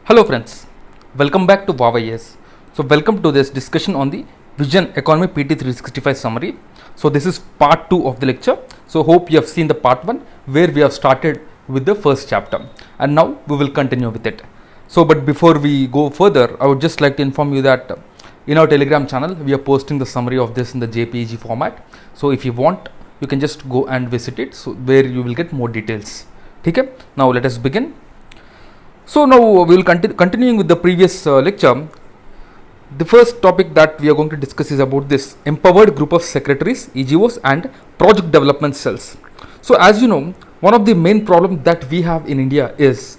Hello friends, welcome back to Wawa Yes. So welcome to this discussion on the Vision Economy PT 365 summary. So this is part 2 of the lecture. So hope you have seen the part 1 where we have started with the first chapter and now we will continue with it. So but before we go further, I would just like to inform you that in our Telegram channel we are posting the summary of this in the JPEG format. So if you want, you can just go and visit it, so where you will get more details. Okay, now let us begin. So now we will continuing with the previous lecture. The first topic that we are going to discuss is about this empowered group of secretaries, EGOs and project development cells. So as you know, one of the main problems that we have in India is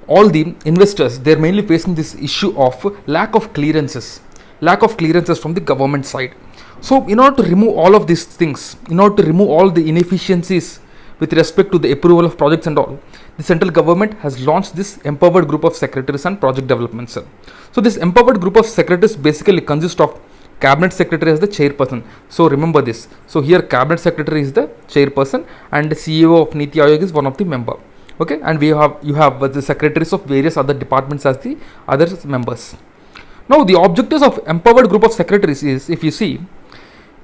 all the investors, they are mainly facing this issue of lack of clearances from the government side. So in order to remove all of these things, in order to remove all the inefficiencies with respect to the approval of projects and all, the central government has launched this empowered group of secretaries and project development cell. So this empowered group of secretaries basically consists of cabinet secretary as the chairperson. So remember this. So here cabinet secretary is the chairperson and the CEO of Niti Aayog is one of the member. Okay, and you have the secretaries of various other departments as the other members. Now the objectives of empowered group of secretaries is, if you see,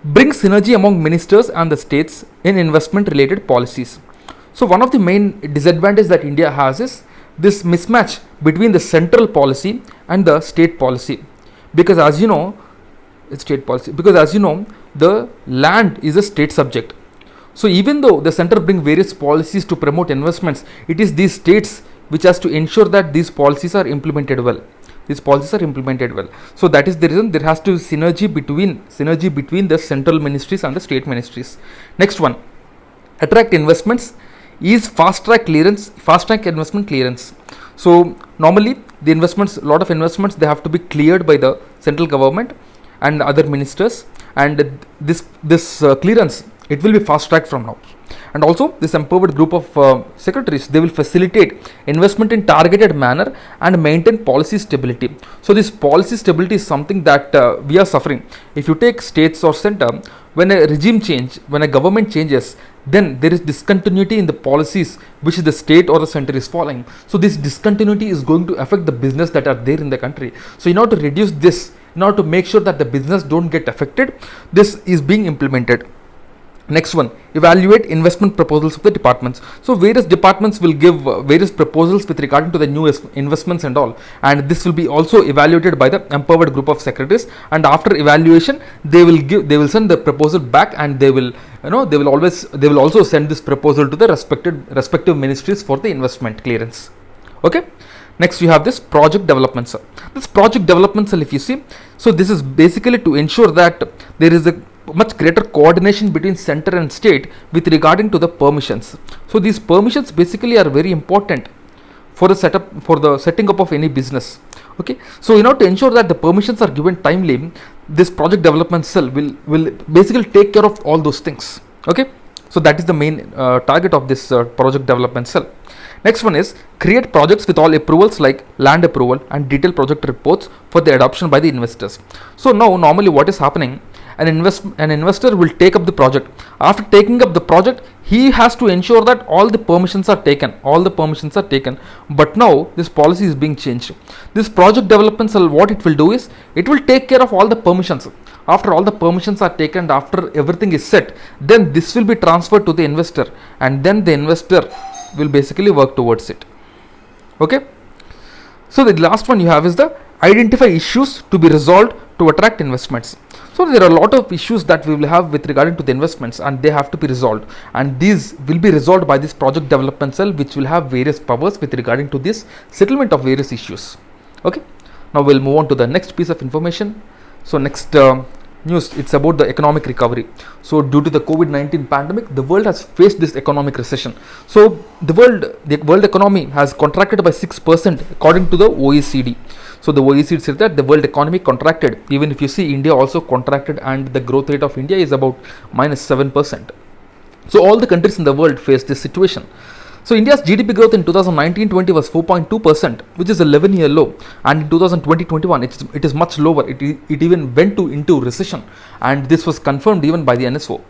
bring synergy among ministers and the states in investment related policies. So one of the main disadvantages that India has is this mismatch between the central policy and the state policy, because as you know, the land is a state subject. So even though the center bring various policies to promote investments, it is these states which has to ensure that these policies are implemented well. So that is the reason there has to be synergy between the central ministries and the state ministries. Next one, attract investments is fast track investment clearance. So normally the investments, a lot of investments, they have to be cleared by the central government and other ministers, and this clearance, it will be fast tracked from now. And also this empowered group of secretaries, they will facilitate investment in targeted manner and maintain policy stability. So this policy stability is something that we are suffering. If you take states or center, when a government changes, then there is discontinuity in the policies which the state or the center is following. So this discontinuity is going to affect the business that are there in the country. So in order to reduce this, in order to make sure that the business don't get affected, this is being implemented. Next one, evaluate investment proposals of the departments. So various departments will give various proposals with regard to the new investments and all, and this will be also evaluated by the empowered group of secretaries, and after evaluation they will send the proposal back, and they will also send this proposal to the respective ministries for the investment clearance. Okay, next you have this project development cell. This project development cell, if you see, so this is basically to ensure that there is a much greater coordination between center and state with regarding to the permissions. So these permissions basically are very important for the setting up of any business. Okay, so in order to ensure that the permissions are given timely, this project development cell will basically take care of all those things. Okay, so that is the main target of this project development cell. Next one is create projects with all approvals like land approval and detailed project reports for the adoption by the investors. So now normally what is happening, an investor will take up the project. After taking up the project, he has to ensure that all the permissions are taken. But now this policy is being changed. This project development cell, what it will do is, it will take care of all the permissions. After all the permissions are taken, after everything is set, then this will be transferred to the investor, and then the investor will basically work towards it. Okay, so the last one you have is the identify issues to be resolved to attract investments. So there are a lot of issues that we will have with regard to the investments, and they have to be resolved, and these will be resolved by this project development cell, which will have various powers with regarding to this settlement of various issues. Okay, now we'll move on to the next piece of information. So next news, it's about the economic recovery. So due to the COVID-19 pandemic, the world has faced this economic recession. So the world economy has contracted by 6% according to the OECD. So the OECD said that the world economy contracted. Even if you see, India also contracted, and the growth rate of India is about -7%. So all the countries in the world face this situation. So India's GDP growth in 2019-20 was 4.2%, which is a 11-year low, and in 2020-21 it is much lower. It even went into recession, and this was confirmed even by the NSO.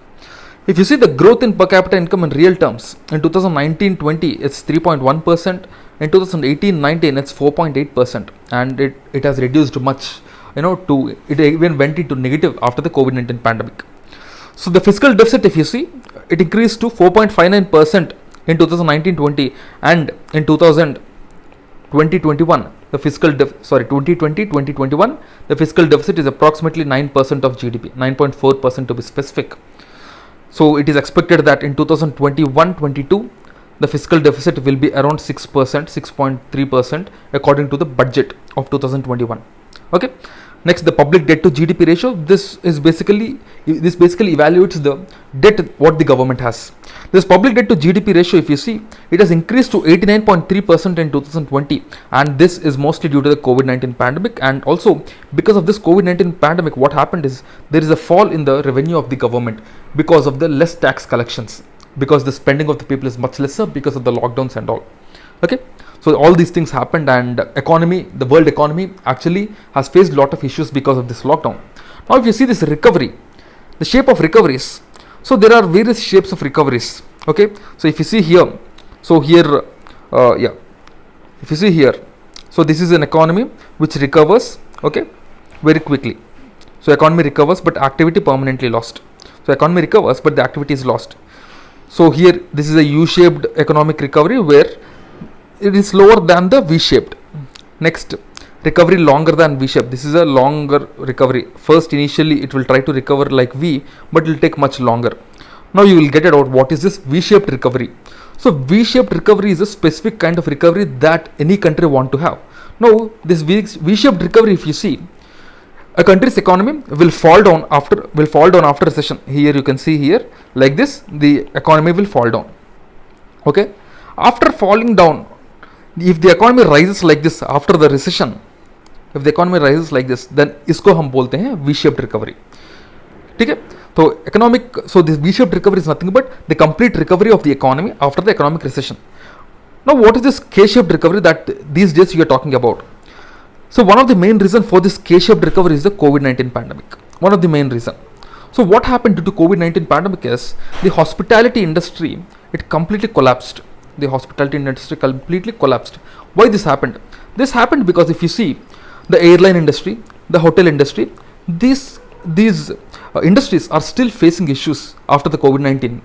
If you see the growth in per capita income in real terms, in 2019-20 it's 3.1%, in 2018-19 it's 4.8%, and it has reduced much, to it even went into negative after the COVID-19 pandemic. So the fiscal deficit, if you see, it increased to 4.59% in 2019-20, and in 2020-21 the fiscal 2020-2021 the fiscal deficit is approximately 9% of GDP, 9.4% to be specific. So it is expected that in 2021-22 the fiscal deficit will be around 6%, 6.3% according to the budget of 2021. Okay. Next, the public debt to GDP ratio. This basically evaluates the debt what the government has. This public debt to GDP ratio, if you see, it has increased to 89.3% in 2020, and this is mostly due to the COVID-19 pandemic. And also because of this COVID-19 pandemic, what happened is there is a fall in the revenue of the government because of the less tax collections, because the spending of the people is much lesser because of the lockdowns and all. Okay. So all these things happened, and the world economy actually has faced a lot of issues because of this lockdown. Now if you see this recovery, the shape of recoveries, so there are various shapes of recoveries. Okay, so if you see here, if you see here, so this is an economy which recovers, okay, very quickly. So economy recovers but activity permanently lost. So economy recovers but the activity is lost. So here this is a U-shaped economic recovery where it is slower than the V-shaped. Next, recovery longer than V-shaped. This is a longer recovery. First, initially it will try to recover like V, but it will take much longer. Now you will get it out. What is this V-shaped recovery? So V-shaped recovery is a specific kind of recovery that any country want to have. Now this V-shaped recovery, if you see, a country's economy will fall down after recession. Here you can see here like this, the economy will fall down. Okay, after falling down, if the economy rises like this after the recession, if the economy rises like this, then इसको हम बोलते हैं V-shaped recovery. ठीक है, so this V-shaped recovery is nothing but the complete recovery of the economy after the economic recession. Now what is this K-shaped recovery that these days you are talking about? So one of the main reason for this K-shaped recovery is the COVID-19 pandemic. One of the main reason. So what happened due to COVID-19 pandemic is the hospitality industry, it completely collapsed. The hospitality industry completely collapsed. Why this happened? This happened because if you see the airline industry, the hotel industry, these industries are still facing issues after the COVID-19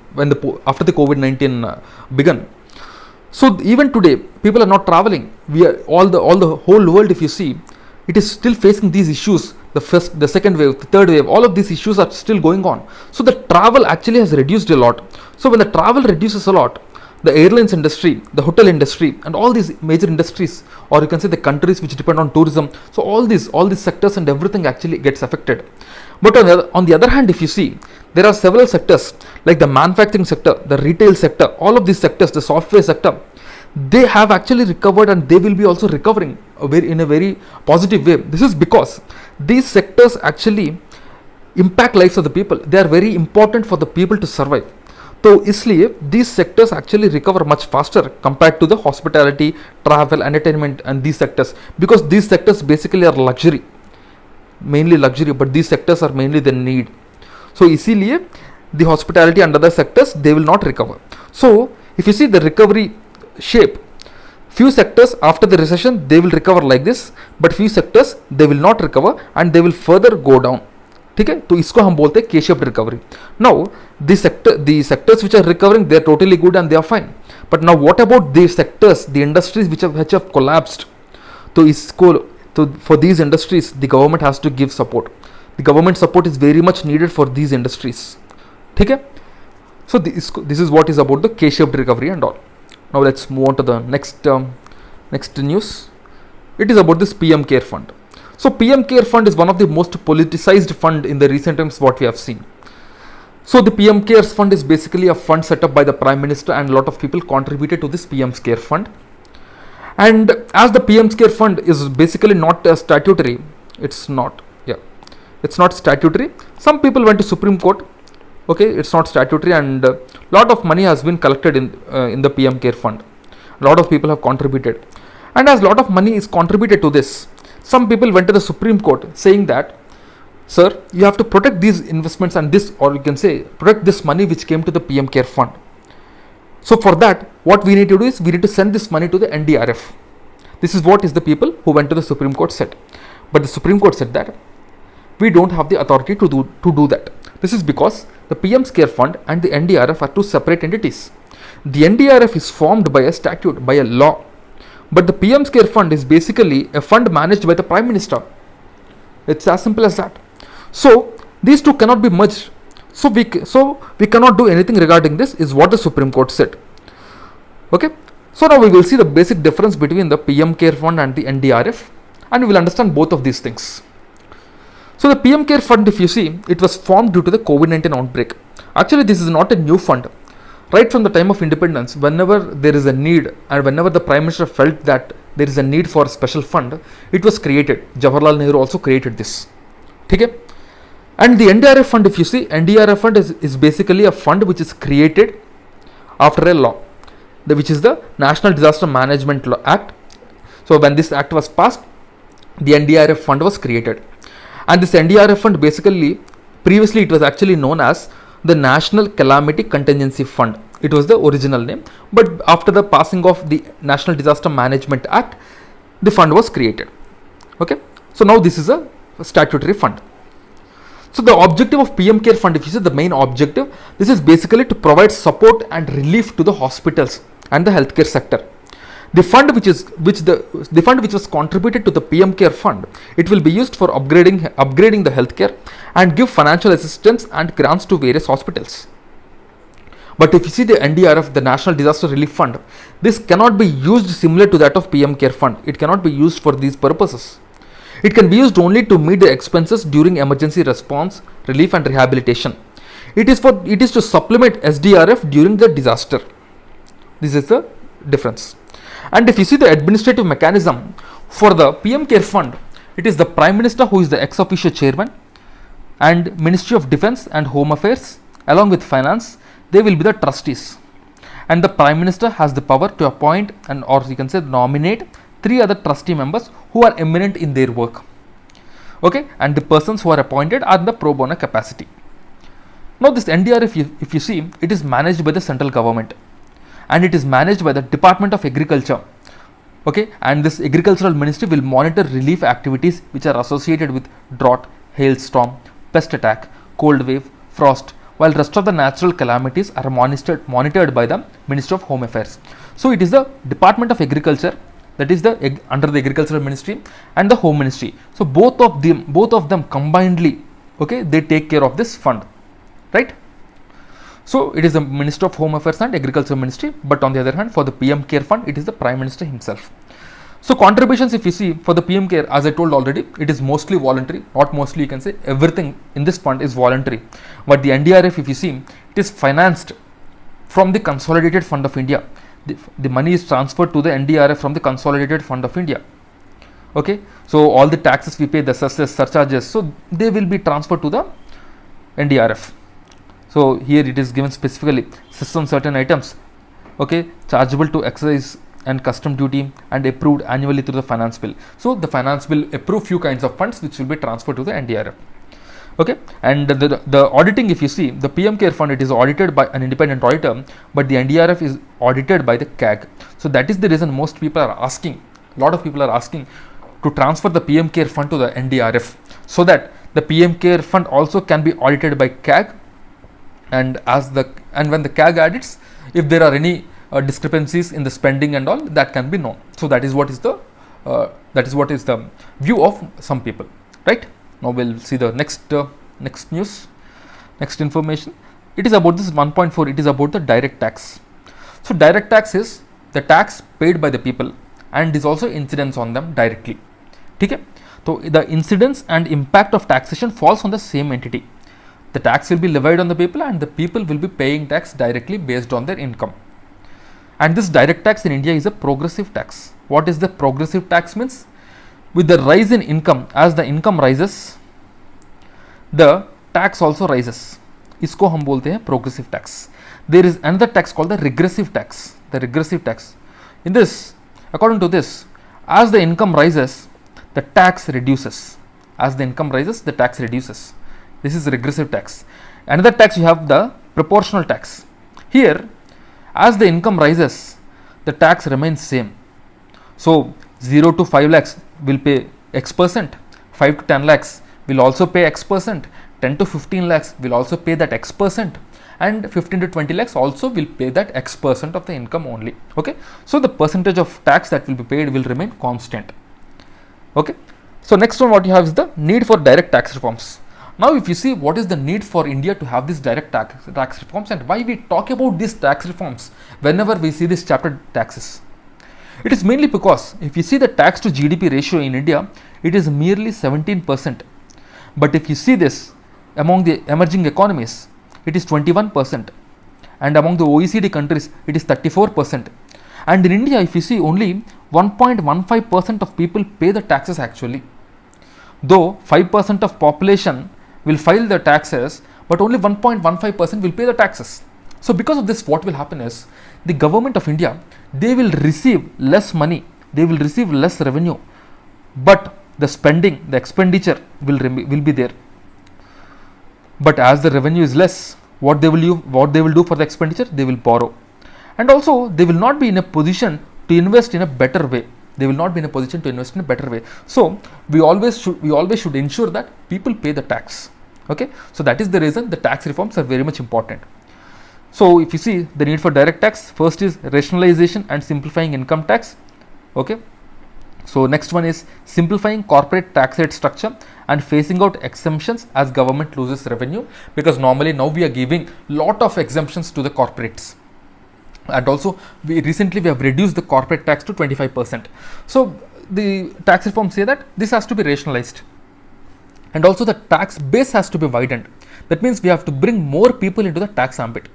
after the COVID-19 began. So even today people are not traveling. We are all the whole world, if you see, it is still facing these issues. The first, the second wave, the third wave, all of these issues are still going on. So the travel actually has reduced a lot. So when the travel reduces a lot, the airlines industry, the hotel industry, and all these major industries, or you can say the countries which depend on tourism, so all these sectors and everything actually gets affected. But on the other hand, if you see, there are several sectors like the manufacturing sector, the retail sector, all of these sectors, the software sector, they have actually recovered, and they will be also recovering in a very positive way. This is because these sectors actually impact lives of the people. They are very important for the people to survive. So इसलिए these sectors actually recover much faster compared to the hospitality, travel, entertainment and these sectors, because these sectors basically are luxury, mainly luxury, but these sectors are mainly the need. So इसीलिए the hospitality and other sectors, they will not recover. So if you see the recovery shape, few sectors after the recession they will recover like this, but few sectors they will not recover and they will further go down. ठीक है, तो इसको हम बोलते हैं K-shaped recovery. Now the sectors which are recovering, they are totally good and they are fine. But now what about the sectors, the industries which have collapsed? तो for these industries the government has to give support. The government support is very much needed for these industries. ठीक है, so this is what is about the K-shaped recovery and all. Now let's move on to the next news. It is about this PM Care Fund. So PM Care Fund is one of the most politicized fund in the recent times what we have seen. So the PM Cares Fund is basically a fund set up by the Prime Minister, and a lot of people contributed to this PM Care Fund. And as the PM Care Fund is basically not statutory, it's not statutory. Some people went to Supreme Court. Okay, it's not statutory, and a lot of money has been collected in the PM Care Fund. A lot of people have contributed, and as a lot of money is contributed to this, some people went to the Supreme Court saying that Sir, you have to protect these investments and this, or you can say protect this money which came to the PM Care Fund. So for that, what we need to do is we need to send this money to the NDRF. This is what is the people who went to the Supreme Court said. But the Supreme Court said that we don't have the authority to do that. This is because the PM's Care Fund and the NDRF are two separate entities. The NDRF is formed by a statute, by a law. But the PM's Care Fund is basically a fund managed by the Prime Minister. It's as simple as that. So these two cannot be merged. So we cannot do anything regarding this, is what the Supreme Court said. Okay. So now we will see the basic difference between the PM Care Fund and the NDRF, and we will understand both of these things. So the PM Care Fund, if you see, it was formed due to the COVID-19 outbreak. Actually, this is not a new fund. Right from the time of independence, whenever there is a need and whenever the Prime Minister felt that there is a need for a special fund, it was created. Jawaharlal Nehru also created this. Okay? And the NDRF fund, if you see, NDRF fund is basically a fund which is created after a law, which is the National Disaster Management Act. So when this act was passed, the NDRF fund was created. And this NDRF fund basically, previously it was actually known as the National Calamity Contingency Fund. It was the original name. But after the passing of the National Disaster Management Act, the fund was created. Okay. So now this is a statutory fund. So the objective of PM Care Fund, if you see the main objective, this is basically to provide support and relief to the hospitals and the healthcare sector. The fund which was contributed to the PM Care Fund, it will be used for upgrading the healthcare and give financial assistance and grants to various hospitals. But if you see the NDRF, the National Disaster Relief Fund, this cannot be used similar to that of PM Care Fund. It cannot be used for these purposes. It can be used only to meet the expenses during emergency response, relief and rehabilitation. It is to supplement SDRF during the disaster. This is the difference. And if you see the administrative mechanism for the PM Care Fund, it is the Prime Minister who is the ex officio chairman, and Ministry of Defence and Home Affairs along with Finance, they will be the trustees. And the Prime Minister has the power to appoint or you can say nominate 3 other trustee members who are eminent in their work. Okay, and the persons who are appointed are in the pro bono capacity. Now this NDRF, if you see, it is managed by the central government, and it is managed by the Department of Agriculture. Okay, and this agricultural ministry will monitor relief activities which are associated with drought, hailstorm, pest attack, cold wave, frost, while rest of the natural calamities are monitored by the Ministry of Home Affairs. So it is the Department of Agriculture, that is under the Agricultural Ministry, and the Home Ministry. So both of them combinedly, okay, they take care of this fund, right? So it is the Minister of Home Affairs and Agriculture Ministry, but on the other hand, for the PM Care Fund, it is the Prime Minister himself. So contributions, if you see, for the PM Care, as I told already, it is mostly voluntary, not mostly, you can say everything in this fund is voluntary. But the NDRF, if you see, it is financed from the Consolidated Fund of India. The money is transferred to the NDRF from the Consolidated Fund of India. Okay, so all the taxes we pay, the cesses, surcharges, so they will be transferred to the NDRF. So here it is given specifically on certain items, okay, chargeable to excise and custom duty and approved annually through the finance bill. So the finance bill approve few kinds of funds which will be transferred to the NDRF. Okay, and the auditing, if you see, the PM Care Fund, it is audited by an independent auditor, but the NDRF is audited by the CAG. So that is the reason most people are asking, a lot of people are asking to transfer the PM Care Fund to the NDRF, so that the PM Care Fund also can be audited by CAG, and when the CAG audits, if there are any discrepancies in the spending and all, that can be known. So that is what is the view of some people, right? Now we'll see the next information. It is about this 1.4. It is about the direct tax. So direct tax is the tax paid by the people and is also incidence on them directly. Okay? So the incidence and impact of taxation falls on the same entity. The tax will be levied on the people, and the people will be paying tax directly based on their income. And this direct tax in India is a progressive tax. What is the progressive tax means? With the rise in income, as the income rises, the tax also rises. इसको हम बोलते हैं progressive tax. There is another tax called the regressive tax. The regressive tax. In this, according to this, as the income rises, the tax reduces. As the income rises, the tax reduces. This is regressive tax. Another tax, you have the proportional tax. Here, as the income rises, the tax remains same. So 0 to 5 lakhs will pay X percent, 5 to 10 lakhs will also pay X percent, 10 to 15 lakhs will also pay that X percent, and 15 to 20 lakhs also will pay that X percent of the income only. Okay, so the percentage of tax that will be paid will remain constant. Okay, so next one, what you have is the need for direct tax reforms. Now, if you see what is the need for India to have this direct tax reforms, and why we talk about these tax reforms whenever we see this chapter taxes, it is mainly because if you see the tax to GDP ratio in India, it is merely 17%. But if you see this among the emerging economies, it is 21%, and among the OECD countries, it is 34%. And in India, if you see, only 1.15% of people pay the taxes actually. Though 5% of population will file the taxes, but only 1.15% will pay the taxes. So because of this, what will happen is the government of India, they will receive less money, they will receive less revenue, but the spending, the expenditure will be there. But as the revenue is less, what they will do for the expenditure? They will borrow, and also they will not be in a position to invest in a better way. So we always should ensure that people pay the tax. Okay, so that is the reason the tax reforms are very much important. So if you see the need for direct tax, first is rationalization and simplifying income tax. Okay, so next one is simplifying corporate tax rate structure and phasing out exemptions as government loses revenue, because normally now we are giving lot of exemptions to the corporates, and also we have reduced the corporate tax to 25%. So the tax reforms say that this has to be rationalized, and also the tax base has to be widened. That means we have to bring more people into the tax ambit.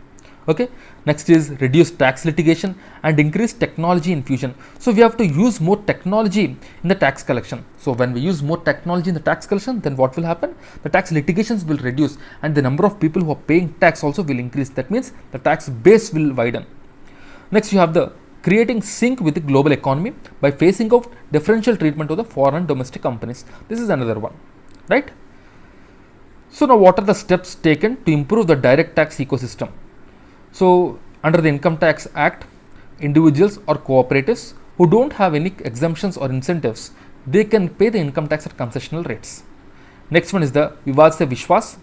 Okay, next is reduce tax litigation and increase technology infusion. So we have to use more technology in the tax collection. So when we use more technology in the tax collection, then what will happen? The tax litigations will reduce, and the number of people who are paying tax also will increase. That means the tax base will widen. Next, you have the creating sync with the global economy by phasing out differential treatment of the foreign domestic companies. This is another one, right? So now, what are the steps taken to improve the direct tax ecosystem? So under the Income Tax Act, individuals or cooperatives who don't have any exemptions or incentives, they can pay the income tax at concessional rates. Next one is the Vivad se Vishwas.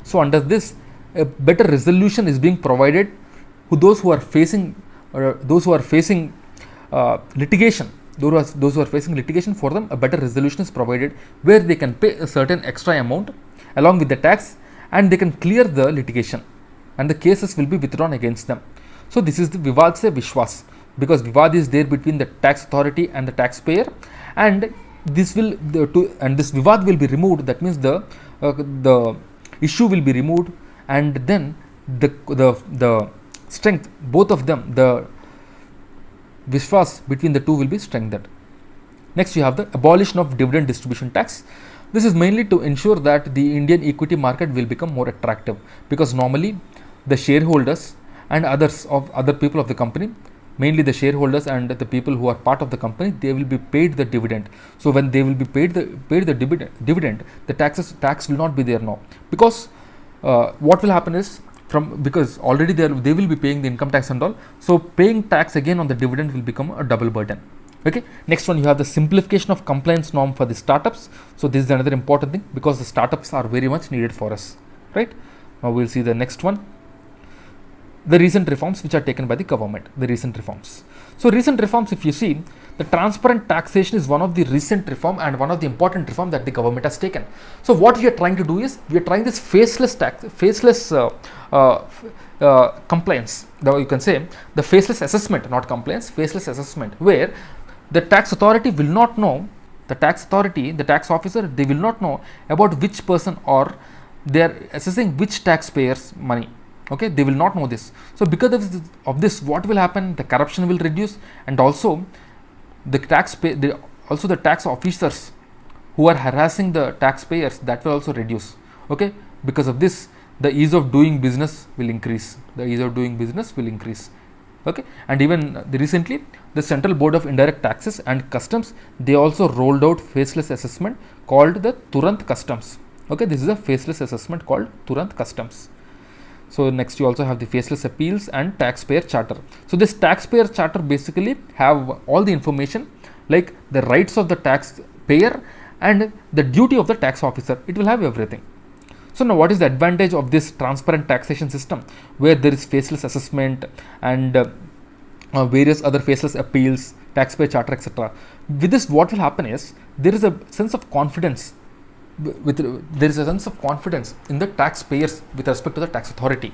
So under this, a better resolution is being provided to those who are facing litigation. Those who are facing litigation, for them a better resolution is provided where they can pay a certain extra amount along with the tax, and they can clear the litigation, and the cases will be withdrawn against them. So this is the Vivad se Vishwas, because Vivad is there between the tax authority and the taxpayer, and this Vivad will be removed. That means the issue will be removed, and then the strength, both of them, the Vishwas between the two will be strengthened. Next, you have the abolition of dividend distribution tax. This is mainly to ensure that the Indian equity market will become more attractive, because normally the shareholders and other people of the company, mainly the shareholders and the people who are part of the company, they will be paid the dividend. So when they will be paid the dividend, the tax will not be there now, because what will happen is, because already they will be paying the income tax and all, so paying tax again on the dividend will become a double burden. Okay, next one, you have the simplification of compliance norm for the startups. So this is another important thing, because the startups are very much needed for us, right? Now we'll see the next one, the recent reforms which are taken by the government. So recent reforms, if you see, the transparent taxation is one of the recent reform and one of the important reform that the government has taken. So what we are trying to do is, we are trying this faceless compliance. Now you can say the faceless assessment, not compliance, faceless assessment, where the tax authority will not know, the tax officer, they will not know about which person, or they are assessing which taxpayers' money. Okay, they will not know this. So because of this, what will happen? The corruption will reduce, and also the tax officers who are harassing the taxpayers, that will also reduce. Okay, because of this, the ease of doing business will increase. Okay, and even recently the Central Board of Indirect Taxes and Customs, they also rolled out faceless assessment called the Turant Customs. Okay, this is a faceless assessment called Turant Customs. So next you also have the faceless appeals and taxpayer charter. So this taxpayer charter basically have all the information like the rights of the taxpayer and the duty of the tax officer. It will have everything. So now what is the advantage of this transparent taxation system where there is faceless assessment and various other faceless appeals, taxpayer charter, etc. With this, what will happen is there is a sense of confidence there is a sense of confidence in the taxpayers with respect to the tax authority,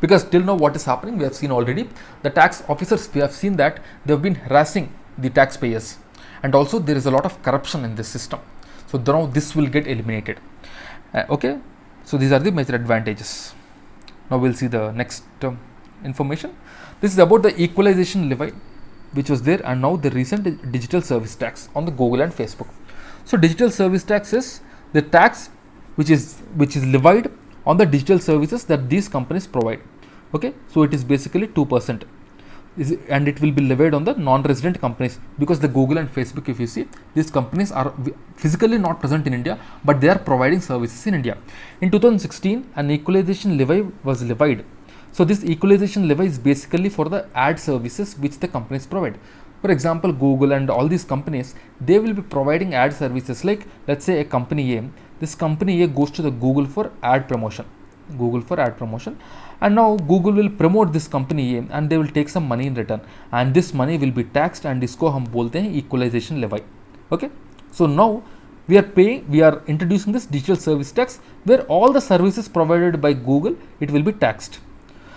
because till now what is happening, we have seen already the tax officers, we have seen that they have been harassing the taxpayers, and also there is a lot of corruption in this system. So now this will get eliminated. Okay, so these are the major advantages. Now we'll see the next information. This is about the equalization levy which was there, and now the recent digital service tax on the Google and Facebook. So digital service tax is the tax which is levied on the digital services that these companies provide. Okay, so it is basically 2%, and it will be levied on the non-resident companies, because the Google and Facebook, if you see, these companies are physically not present in India, but they are providing services in India. In 2016, an equalization levy was levied. So this equalization levy is basically for the ad services which the companies provide. For example, Google and all these companies, they will be providing ad services like, let's say, a company A. This company A goes to the Google for ad promotion. And now Google will promote this company A and they will take some money in return, and this money will be taxed, and इसको हम बोलते हैं equalization levy. Okay, so now we are introducing this digital service tax where all the services provided by Google, it will be taxed.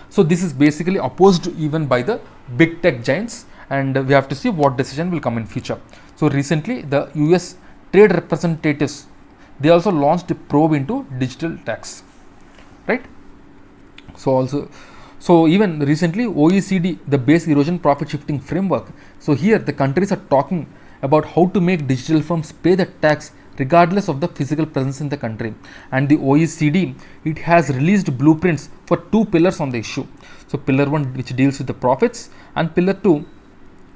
So this is basically opposed even by the big tech giants, and we have to see what decision will come in future. So recently the US trade representatives, they also launched a probe into digital tax, right? So even recently OECD, the base erosion profit shifting framework, so here the countries are talking about how to make digital firms pay the tax regardless of the physical presence in the country, and the OECD, it has released blueprints for 2 pillars on the issue. So pillar 1, which deals with the profits, and pillar 2,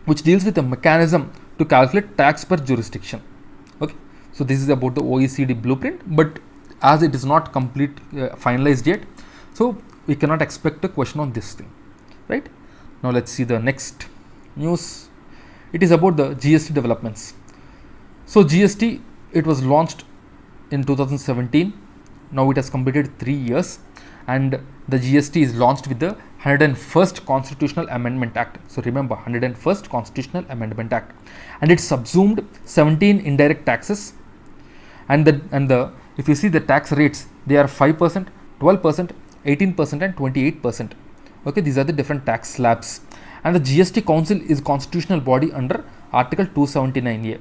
which deals with a mechanism to calculate tax per jurisdiction. Okay, so this is about the OECD blueprint, but as it is not finalized yet, so we cannot expect a question on this thing, right? Now let's see the next news. It is about the GST developments. So GST, it was launched in 2017. Now it has completed 3 years, and the GST is launched with the 101st Constitutional Amendment Act. So remember, 101st Constitutional Amendment Act, and it subsumed 17 indirect taxes, and the if you see the tax rates, they are 5%, 12%, 18% and 28%. Okay, these are the different tax slabs, and the GST Council is constitutional body under Article 279A.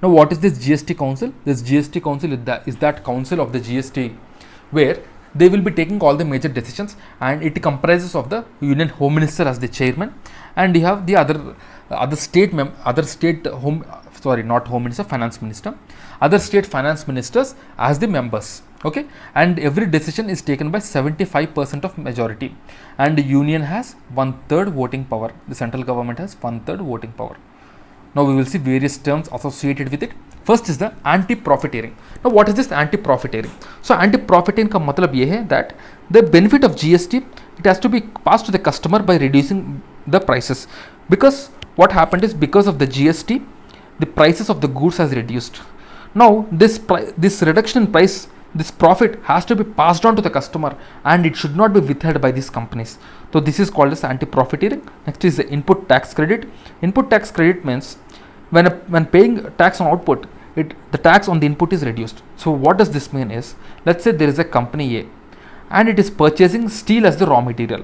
Now what is this GST Council? This GST Council is that council of the GST where they will be taking all the major decisions, and it comprises of the Union Home Minister as the chairman, and you have the finance minister, other state finance ministers as the members. Okay, and every decision is taken by 75% of majority, and the union has 1/3 voting power. The central government has 1/3 voting power. Now we will see various terms associated with it. First is the anti-profiteering. Now what is this anti-profiteering? So anti-profiteering का मतलब ये है that the benefit of GST, it has to be passed to the customer by reducing the prices, because what happened is, because of the GST, the prices of the goods has reduced. Now this reduction in price, this profit has to be passed on to the customer, and it should not be withheld by these companies. So this is called as anti-profiteering. Next is the input tax credit. Input tax credit means when paying tax on output, the tax on the input is reduced. So what does this mean is, let's say there is a company A, and it is purchasing steel as the raw material,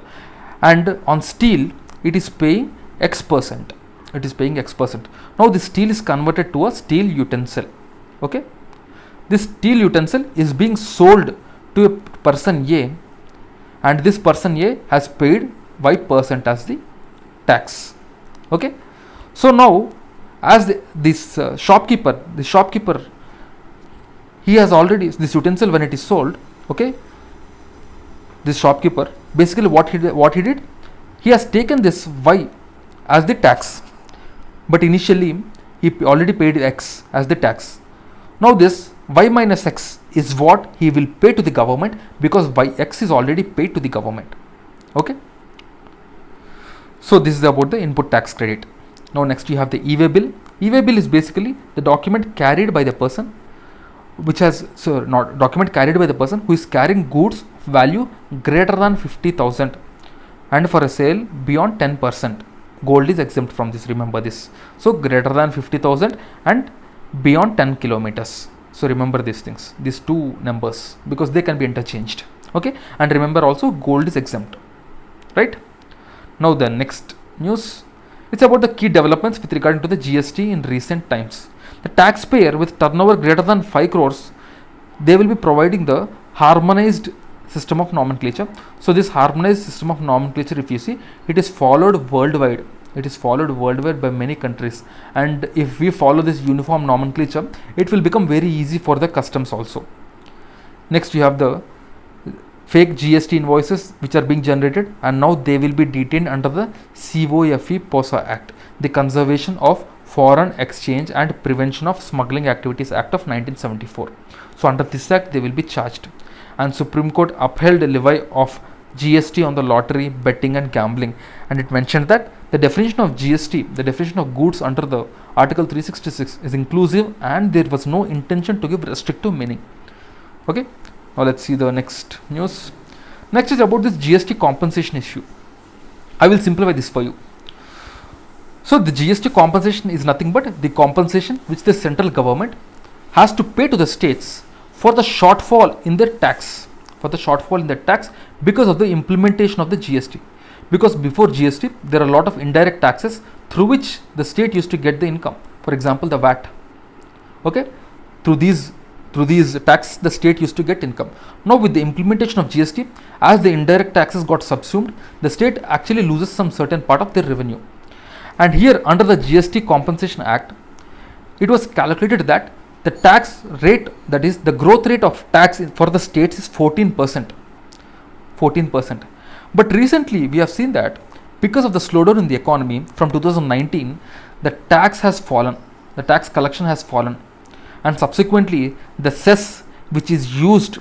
and on steel it is paying X%. Now the steel is converted to a steel utensil. Okay, this steel utensil is being sold to a person A, and this person A has paid Y% as the tax. Okay, so now as this shopkeeper, he has already, this utensil when it is sold, okay, this shopkeeper basically what he did, he has taken this Y as the tax, but initially he already paid X as the tax. Now this Y minus X is what he will pay to the government, because X is already paid to the government. Okay. So this is about the input tax credit. Now next you have the e-way bill. E-way bill is basically the document carried by the person who is carrying goods value greater than 50,000 and for a sale beyond 10%. Gold is exempt from this, remember this. So greater than 50,000 and beyond 10 kilometers. So remember these things, these two numbers, because they can be interchanged. Okay, and remember also gold is exempt, right? Now the next news, it's about the key developments with regard to the GST in recent times. The taxpayer with turnover greater than 5 crores, they will be providing the harmonized system of nomenclature. So this harmonized system of nomenclature, if you see, it is followed worldwide. It is followed worldwide by many countries, and if we follow this uniform nomenclature, it will become very easy for the customs also. Next you have the fake GST invoices which are being generated, and now they will be detained under the COFE POSA Act, the Conservation of Foreign Exchange and Prevention of Smuggling Activities Act of 1974. So under this act they will be charged, and Supreme Court upheld the levy of GST on the lottery, betting and gambling, and it mentioned that the definition of GST, the definition of goods under the Article 366 is inclusive, and there was no intention to give restrictive meaning. Okay, now let's see the next news. Next is about this GST compensation issue. I will simplify this for you. So the GST compensation is nothing but the compensation which the central government has to pay to the states for the shortfall in their tax, because of the implementation of the GST. Because before GST there are a lot of indirect taxes through which the state used to get the income. For example, the VAT. Okay, through these taxes the state used to get income. Now with the implementation of GST, as the indirect taxes got subsumed, the state actually loses some certain part of their revenue. And here under the GST Compensation Act, it was calculated that the tax rate, that is the growth rate of tax for the states, is 14%. But recently we have seen that because of the slowdown in the economy from 2019, the tax has fallen, the tax collection has fallen, and subsequently the cess which is used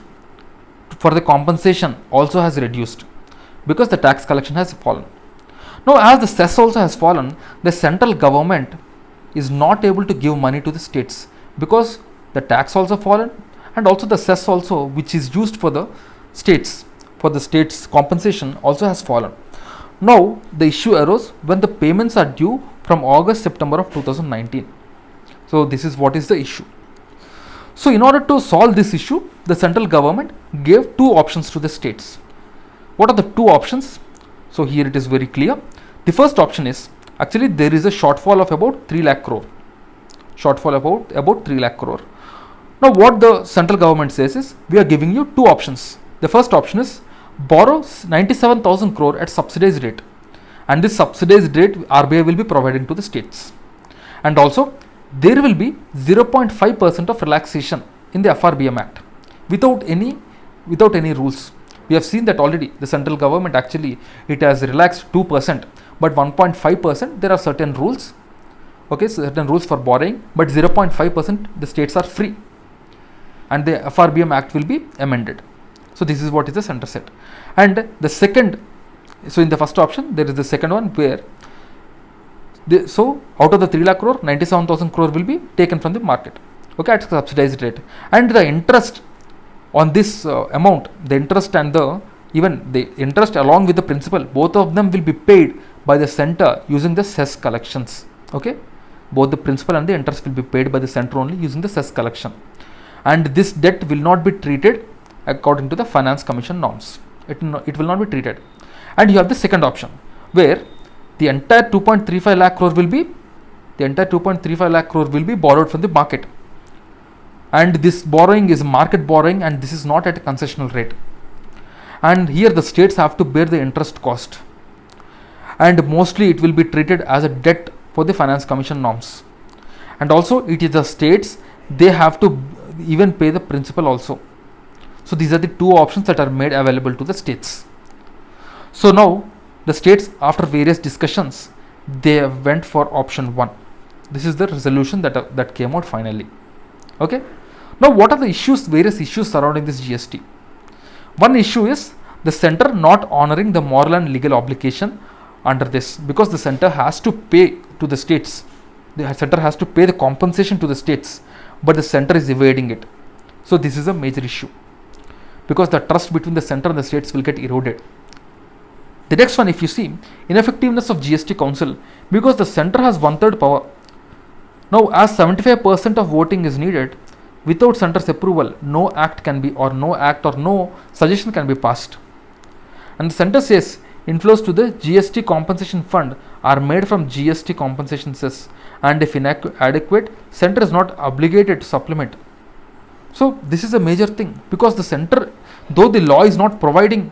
for the compensation also has reduced, because the tax collection has fallen. Now as the cess also has fallen, the central government is not able to give money to the states, because the tax also fallen, and also the cess also which is used for the states compensation also has fallen. Now the issue arose when the payments are due from August September of 2019. So this is what is the issue. So in order to solve this issue, the central government gave two options to the states. What are the two options? So here it is very clear. The first option is, actually there is a shortfall of about 3 lakh crore. About 3 lakh crore. Now what the central government says is, we are giving you two options. The first option is borrow 97,000 crore at subsidized rate, and this subsidized rate RBI will be providing to the states. And also there will be 0.5% of relaxation in the FRBM Act without any rules. We have seen that already. The central government actually, it has relaxed 2%, but 1.5% there are certain rules. Okay, certain rules for borrowing, but 0.5% the states are free, and the FRBM Act will be amended. So this is what is the center set. And the second, so in the first option there is the second one where so out of the 3 lakh crore, 97,000 crore will be taken from the market, okay, at subsidized rate, and the interest on this amount, the interest and the interest along with the principal, both of them will be paid by the center using the cess collections. Okay, both the principal and the interest will be paid by the center only using the cess collection, and this debt will not be treated according to the Finance Commission norms. It will not be treated. And you have the second option where the entire 2.35 lakh crore will be borrowed from the market, and this borrowing is market borrowing, and this is not at a concessional rate, and here the states have to bear the interest cost, and mostly it will be treated as a debt for the Finance Commission norms. And also it is the states, they have to even pay the principal also. So these are the two options that are made available to the states. So now the states, after various discussions, they went for option 1. This is the resolution that came out finally. Okay. Now what are the issues, various issues surrounding this GST? One issue is the center not honoring the moral and legal obligation under this, because the center has to pay to the states. The center has to pay the compensation to the states, but the center is evading it. So this is a major issue, because the trust between the center and the states will get eroded. The next one, if you see, ineffectiveness of GST council, because the center has 1/3 power. Now as 75% of voting is needed, without center's approval, no act or no suggestion can be passed. And the center says inflows to the GST compensation fund are made from GST compensation cess, and if inadequate, center is not obligated to supplement. So this is a major thing, because the center, though the law is not providing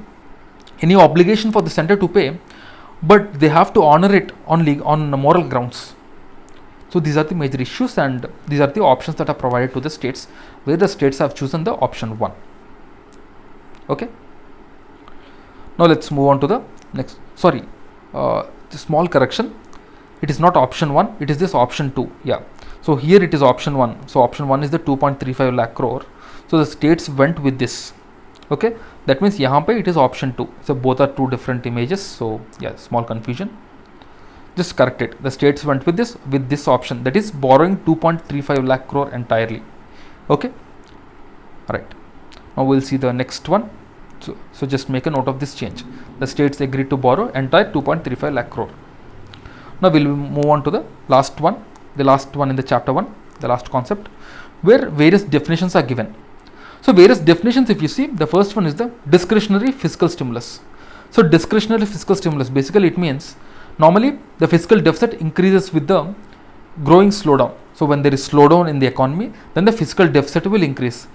any obligation for the center to pay, but they have to honor it on moral grounds. So these are the major issues, and these are the options that are provided to the states, where the states have chosen the option 1. Okay. Now let's move on to the next. Small correction. It is not option 1. It is this option 2. Yeah. So here it is option 1. So option 1 is the 2.35 lakh crore. So the states went with this. Okay. That means यहाँ पे it is option 2. So both are two different images. So yeah, small confusion. Just correct it. The states went with this option, that is borrowing 2.35 lakh crore entirely. Okay. Right. Now we'll see the next one. So just make a note of this change. The states agreed to borrow entire 2.35 lakh crore. Now we'll move on to the last one in the chapter 1, the last concept, where various definitions are given. So various definitions, if you see, the first one is the discretionary fiscal stimulus. So discretionary fiscal stimulus, basically it means normally the fiscal deficit increases with the growing slowdown. So when there is slowdown in the economy, then the fiscal deficit will increase.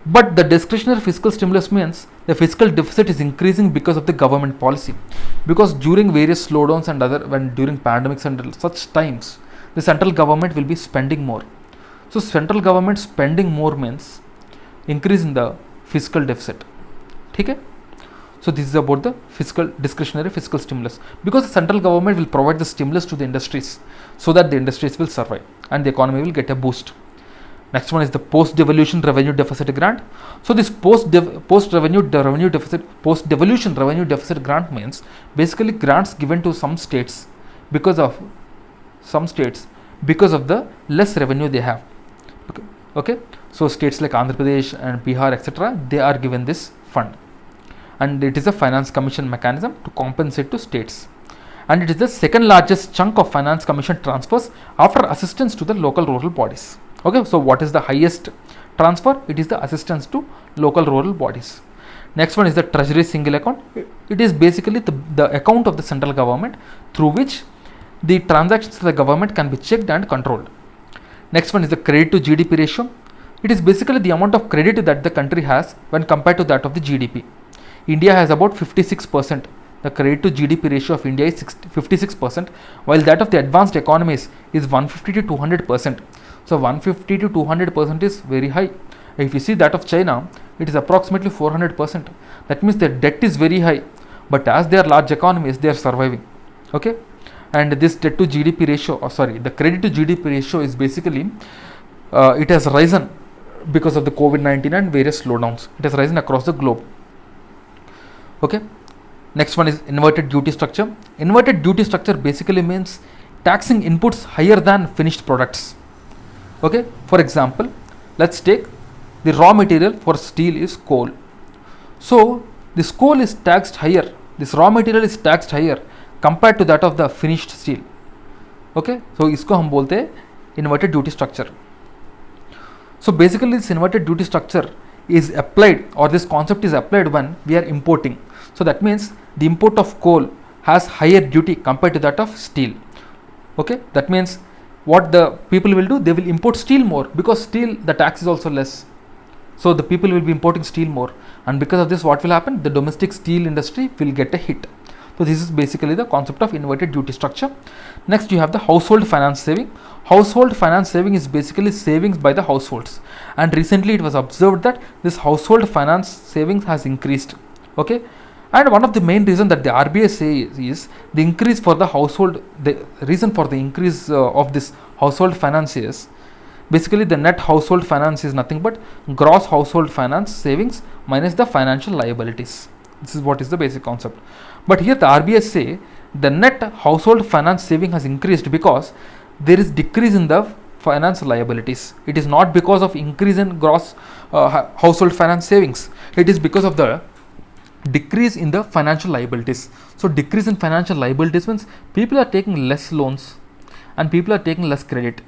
But the discretionary fiscal stimulus means the fiscal deficit is increasing because of the government policy. Because during various slowdowns and during pandemics and such times, the central government will be spending more. So central government spending more means increase in the fiscal deficit. Okay? So this is about the discretionary fiscal stimulus, because the central government will provide the stimulus to the industries so that the industries will survive and the economy will get a boost. Next one is the post-devolution revenue deficit grant. So this post-devolution revenue deficit grant means basically grants given to some states because of the less revenue they have. Okay. So states like Andhra Pradesh and Bihar, etc., they are given this fund, and it is a finance commission mechanism to compensate to states, and it is the second largest chunk of finance commission transfers after assistance to the local rural bodies. Okay, so what is the highest transfer? It is the assistance to local rural bodies. Next one is the treasury single account. It is basically the account of the central government through which the transactions of the government can be checked and controlled. Next one is the credit to GDP ratio. It is basically the amount of credit that the country has when compared to that of the GDP. India has about 56%. The credit to GDP ratio of India is 56%, while that of the advanced economies is 150 to 200%. So 150 to 200% is very high. If you see that of China, it is approximately 400%. That means their debt is very high, but as they are large economies, they are surviving. Okay, and this debt to GDP ratio, the credit to GDP ratio is basically it has risen because of the COVID-19 and various slowdowns. It has risen across the globe. Okay. Next one is inverted duty structure. Inverted duty structure basically means taxing inputs higher than finished products. Okay, for example, let's take the raw material for steel is coal. So this coal is taxed higher, this raw material is taxed higher compared to that of the finished steel. Okay, so isko hum bolte hain inverted duty structure. So basically this inverted duty structure is applied, or this concept is applied when we are importing. So that means the import of coal has higher duty compared to that of steel. Okay, that means what the people will do, they will import steel more, because steel, the tax is also less. So the people will be importing steel more, and because of this, what will happen? The domestic steel industry will get a hit. So this is basically the concept of inverted duty structure. Next, you have the household finance saving. Household finance saving is basically savings by the households, and recently it was observed that this household finance savings has increased. Okay, And one of the main reason that the RBI says is the increase for the household, the reason for the increase of this household finance is basically the net household finance is nothing but gross household finance savings minus the financial liabilities. This is what is the basic concept. But here the RBI say the net household finance saving has increased because there is decrease in the finance liabilities. It is not because of increase in gross household finance savings. It is because of the decrease in the financial liabilities. So decrease in financial liabilities means people are taking less loans and people are taking less credit.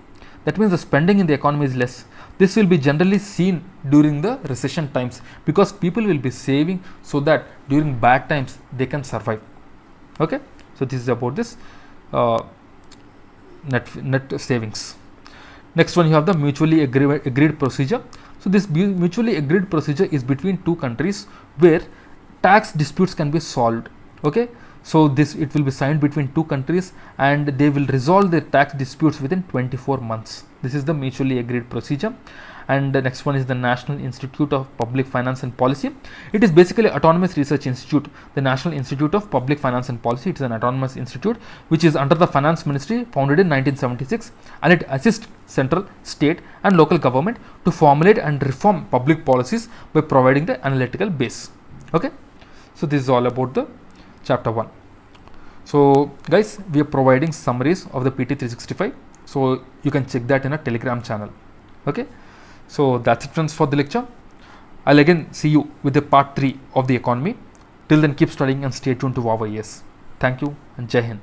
That means the spending in the economy is less. This will be generally seen during the recession times because people will be saving so that during bad times they can survive. Okay, so this is about this net savings. Next one, you have the mutually agreed procedure. So this mutually agreed procedure is between two countries where tax disputes can be solved. Okay, so this it will be signed between two countries and they will resolve their tax disputes within 24 months. This is the mutually agreed procedure. And the next one is the National Institute of Public Finance and Policy. It is basically autonomous research institute. The National Institute of Public Finance and Policy, it is an autonomous institute which is under the Finance Ministry, founded in 1976, and it assists central, state and local government to formulate and reform public policies by providing the analytical base. Okay, so this is all about the chapter 1. So guys, we are providing summaries of the PT 365, so you can check that in a Telegram channel. Okay, so that's it friends for the lecture. I'll again see you with the part 3 of the economy. Till then, keep studying and stay tuned to Wow IAS. Thank you and Jai Hind.